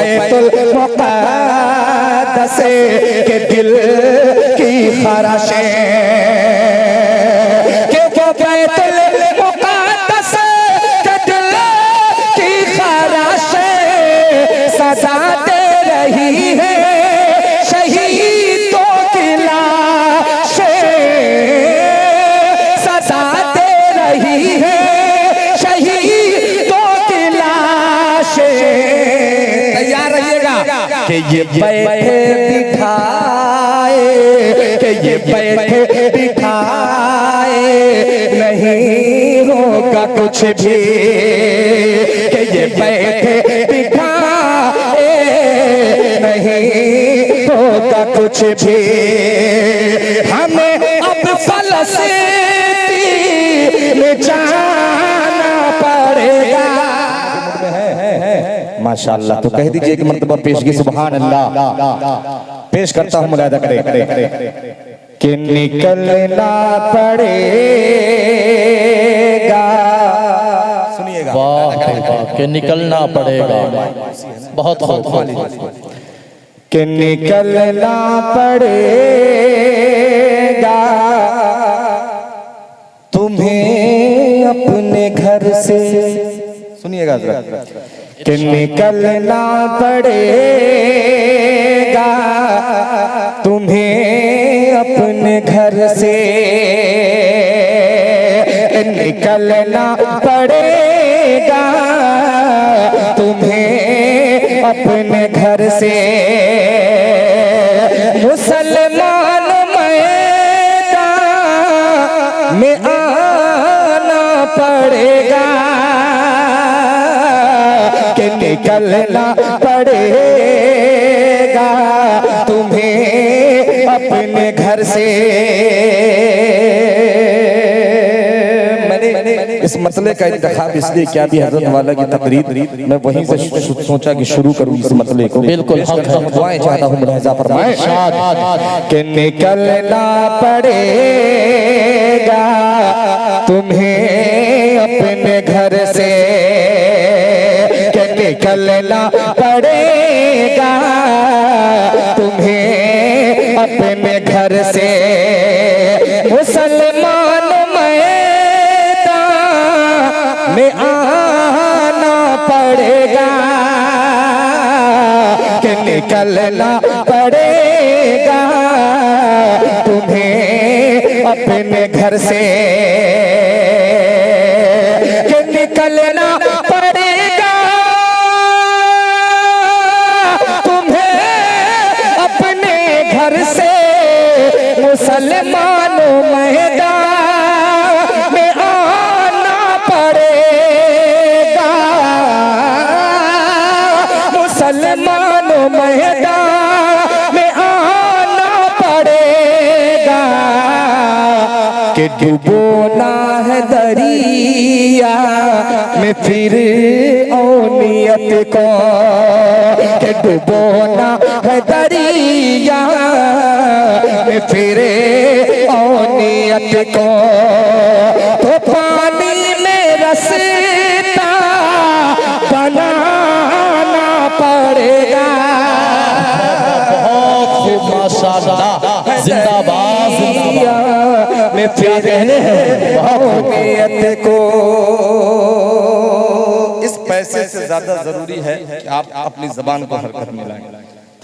बैतुल मुक़द्दस के दिल की ख़राशें, के वो बैतुल मुक़द्दस के दिल की ख़राशें सजा दे रही है शहीदों की लाशें, सजा दे रही है शहीदों की लाशें। तैयार रहिएगा कि ये बैठे बिठाए, कि ये बैठे बिठाए नहीं होगा कुछ भी, कि ये बैठे बिठाए नहीं होगा कुछ भी। हमें अब फ़लस्तीन में जाना पड़ेगा। माशाअल्लाह, तो कह दीजिए कि मर्तबा पेशगी सुभान अल्लाह। पेश करता हूँ, मुलाहिदा करें कि निकलना पड़ेगा। सुनिएगा, वाह, कि निकलना पड़ेगा। बहुत बहुत कि निकलना पड़ेगा तुम्हें अपने घर से। सुनिएगा जरा, कि निकलना पड़ेगा तुम्हें अपने घर से, निकलना पड़ेगा तुम्हें अपने घर से। मुसलमान मैदान में आना पड़ेगा, कि निकलना पड़ेगा तुम्हें अपने घर से। इस मसले का इंतखाब इसलिए क्या भी हजरत वाला की तकरीर मैं वहीं से सोचा कि शुरू करूं इस मसले को। बिल्कुल हम दुआएं चाहता हूं, मुलाहिजा फरमाएं कि निकलना पड़ेगा तुम्हें अपने घर से, कि निकलना पड़ेगा तुम्हें अपने घर से। मुसलमान में आना पड़ेगा, कि निकलना पड़ेगा तुम्हें अपने घर से, कि निकलना पड़ेगा तुम्हें अपने घर से। मुसलमानों मैदान में आना पड़ेगा, मुसलमानों मैदान में आना पड़ेगा, कि डुबोना है दरिया में फिर औनियत को, कि डुबोना है दरिया में फिर औनियत को। तो पानी में रस्ता बनाना पड़ेगा। बहुत माशाअल्लाह, जिंदाबाद जिंदाबाद। में फिर औनियत को। इस पैसे से ज्यादा जरूरी है कि आप अपनी जबान को हरकत में लाएं।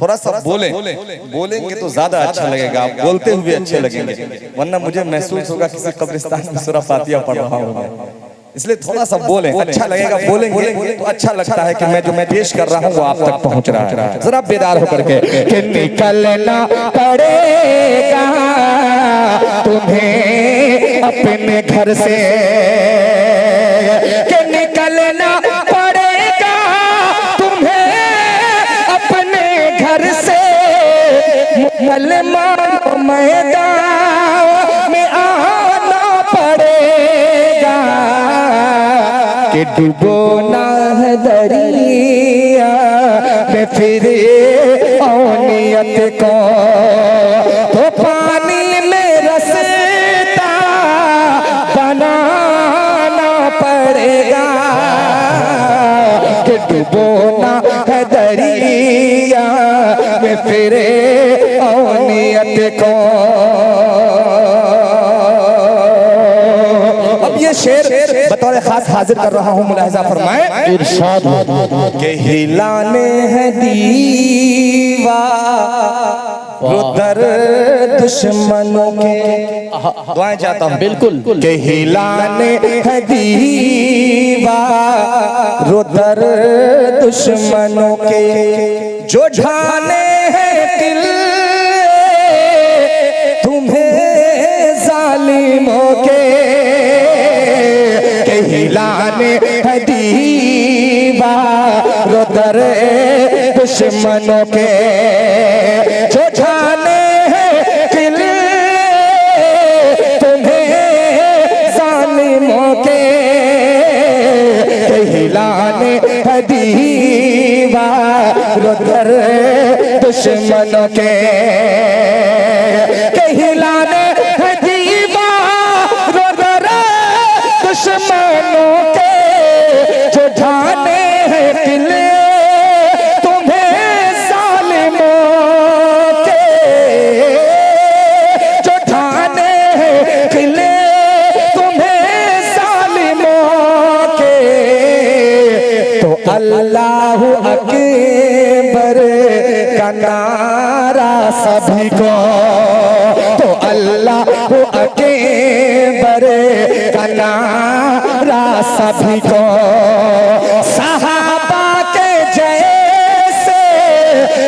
थोड़ा सा बोलेंगे तो ज्यादा अच्छा लगेगा, आप बोलते हुए अच्छे लगेंगे, वरना मुझे महसूस होगा किसी कब्रिस्तान में सूरह फातिहा पढ़ रहा हूँ। इसलिए थोड़ा सा बोलें, अच्छा लगेगा। बोलेंगे तो अच्छा लगता है कि मैं जो मैं पेश कर रहा हूँ वो आप तक पहुँच रहा है। जरा बेदार होकर के, कि निकलना पड़ेगा तुम्हें अपने घर से, कि निकलना पड़ेगा तुम्हें अपने घर से। मुसलमान मैदान में आना पड़ेगा, कि डुबोना है दरिया में फिर औनियत को। तो पानी में रस्ता बनाना पड़ेगा, कि डुबोना है दरिया में फिरे औनियत को। अब ये शेर बतौर खास हाजिर कर रहा हूँ, मुलाहिजा फरमाएं। इरशाद के हिलाने हैं दीवार दुश्मनों के, दुआएं चाहता हूँ बिल्कुल के हिलाने हैं दीवार दुश्मनों के, जो ढाने हैं दिल तुम्हें जालिमों के, के हिलाने हैं दीवार दुश्मनों के, जो ढाने हैं दिल तुम्हें जालिमों के, के हिलाने हैं दीवार दुश्मनों के, के हिलाने हैं दीवार दुश्मनों के, जो ढाने हैं दिल तुम्हें जालिमों के, जो ढाने हैं दिल तुम्हें जालिमों के। तो अल्लाह अकबर का नारा सभी को, तो अल्लाह अकबर का नारा सभी को, सहाबा के जैसे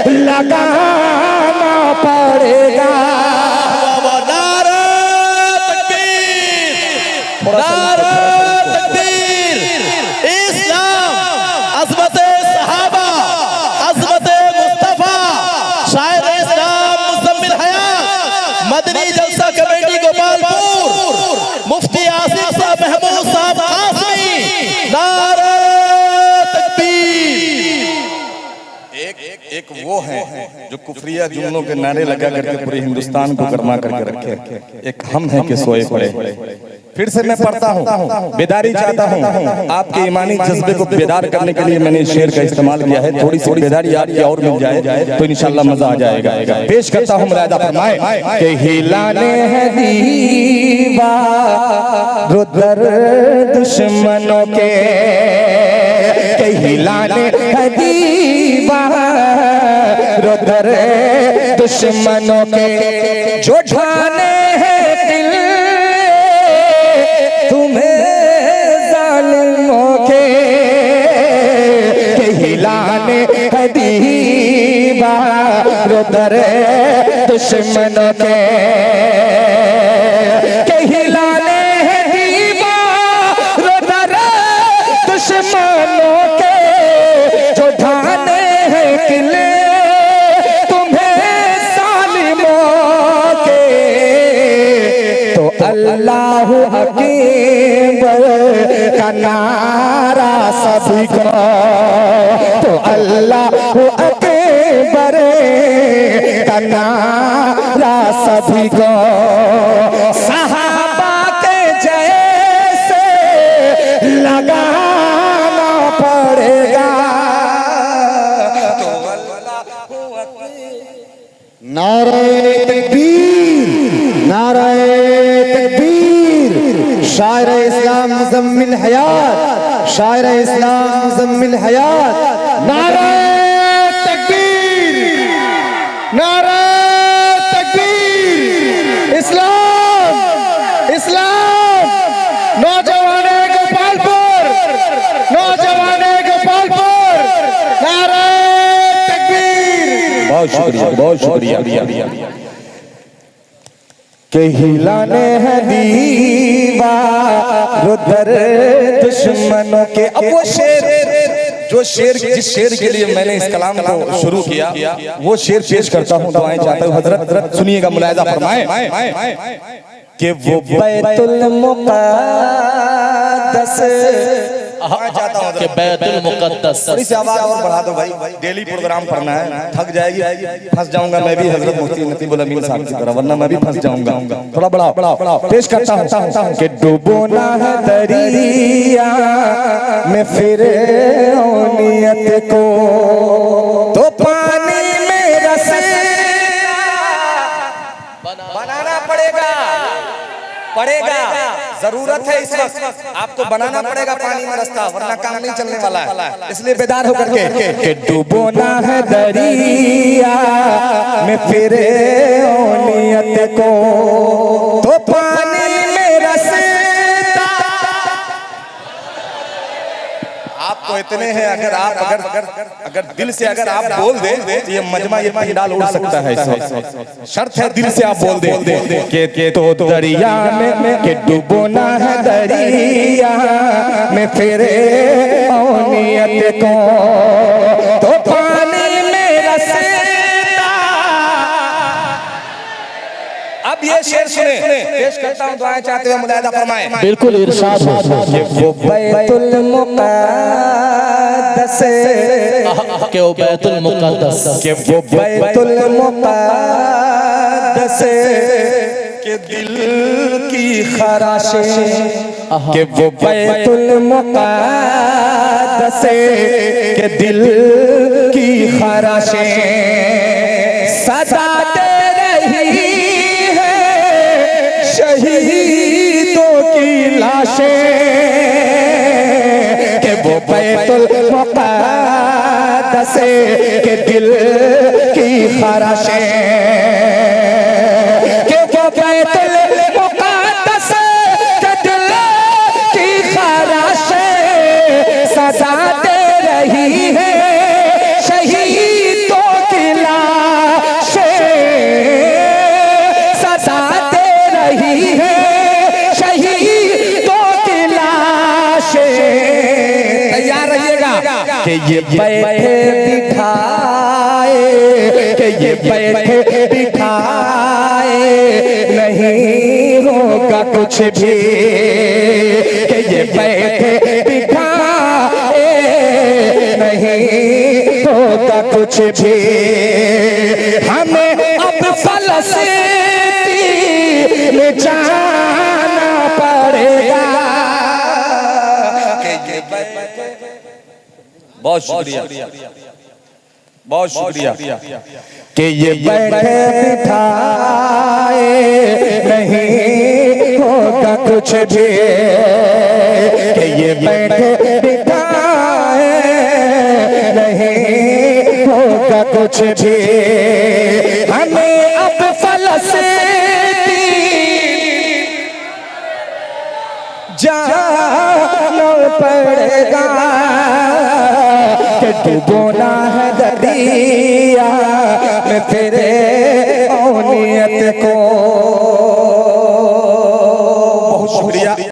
लगाना पड़ेगा। नारा तकबीर, नारा तकबीर, इस्लाम, अज़मत सहाबा, अज़मत मुस्तफा, शायर इस्लाम मुज़म्मिल हयात, मदनी जलसा कमेटी गोपालपुर, मुफ्ती आसिफ साहब महमूद साहब कासमी, नारा तकबीर। एक वो है जो कुफरिया जुमलों के नारे लगा करके पूरे हिंदुस्तान को गरमा करके रखे, एक हम हैं कि सोए पड़े। फिर से मैं पढ़ता हूँ, बेदारी चाहता हूँ, आपके ईमानी जज्बे को बेदार करने के लिए मैंने शेर का इस्तेमाल किया है। थोड़ी सी बेदारी आपकी और मिल जाए तो इंशाल्लाह मजा आ जाएगा। पेश करता हूँ, मुलाहिजा फरमाएं कि हिलाने हैं दीवार दुश्मनों के, हिलाने हैं दीवार दुश्मनों के, जो ढाने हैं दिल तुम्हें जालिमों के, हिलाने हैं दीवार दुश्मनों के, हिलाने हैं दीवार दुश्मनों के, जो ढाने हैं किले तुम्हें जालिमों के। तो अल्लाह अकबर का नारा सभी को, तो अल्लाह अकबर का नारा सभी को, सहाबा के जैसे लगाना पड़ेगा। नारे तकबीर, नारे तकबीर, शायर इस्लाम मुज़म्मिल हयात, शायर इस्लाम मुज़म्मिल हयात, नारे तकबीर, नारे तकबीर, इस्लाम, इस्लाम, नौजवाने गोपालपुर, नौजवाने गोपालपुर, नारे तकबीर। बहुत शुक्रिया, बहुत शुक्रिया। के हिलाने हैं दीवार दुश्मनों के। अब वो शेर, जो शेर, जिस शेर के लिए मैंने इस कलाम को शुरू किया, वो शेर पेश करता हूँ, दुआएं चाहता हूँ। हजरत सुनिएगा, मुलाहिजा फरमाएं कि वो बैतुल मुक़द्दस, के बैतुल मुक़द्दस। थोड़ी सी आवाज और बढ़ा दो भाई, डेली प्रोग्राम पढ़ना है, थक जाएगी, फंस जाऊंगा मैं भी हजरत मुफ्ती नतीबुल अमीन साहब की तरह, वरना मैं भी फंस जाऊंगा। थोड़ा बड़ा पेश करता हूँ कि डुबोना है दरिया में फिर औनियत को, तो पानी में रस पड़ेगा, जरूरत है इस वक्त, आपको बनाना पड़ेगा पानी में रास्ता, वरना काम नहीं चलने वाला है। इसलिए बेदार होकर के डूबो ना है दरिया में फिरे नियत को, तो पानी में रास्ता। आप तो इतने हैं, अगर आप अगर दिल से अगर आप बोल दे तो ये मजमा ये पंडाल उड़ सकता है। शर्त है दिल से आप बोल दे के तो दरिया में के डूबो ना है दरिया में फिरे नियत को, तो पानी में रास्ता। अब ये शेर सुने, पेश करता हूँ, दुआएं चाहते हुए मुलाहिदा फरमाएं। बिल्कुल इरशाद हो। वो बैतुल मुक़द्दस के वो बैतुल मुक़द्दस के वो बैतुल मुक़द्दस के दिल की खराशें, के वो बैतुल मुक़द्दस के दिल की खराशें सदा दे रही है शहीदों की लाशें, के वो बैतुल मुक़द्दस के दिल की खराशें, के वो बैतुल मुक़द्दस के दिल की खराशें सदा दे रही है शहीदों की लाशें, सदा दे रही है शहीदों की लाशें। तैयार रहिएगा कि ये बैठे बिठाए, कि ये बैठे बिठाए नहीं होगा कुछ भी, कि ये बैठे बिठाए नहीं होगा कुछ भी। हमें अब फलस्तीन में जाना पड़ेगा। बहुत शुक्रिया, बहुत शुक्रिया। कि ये बैठे बिठाए नहीं होगा कुछ भी, कि ये बैठे बिठाए नहीं होगा कुछ भी। हमें अब फलस्तीन जाना पड़ेगा, कि डूबोना है दरिया में फिरे नियत को।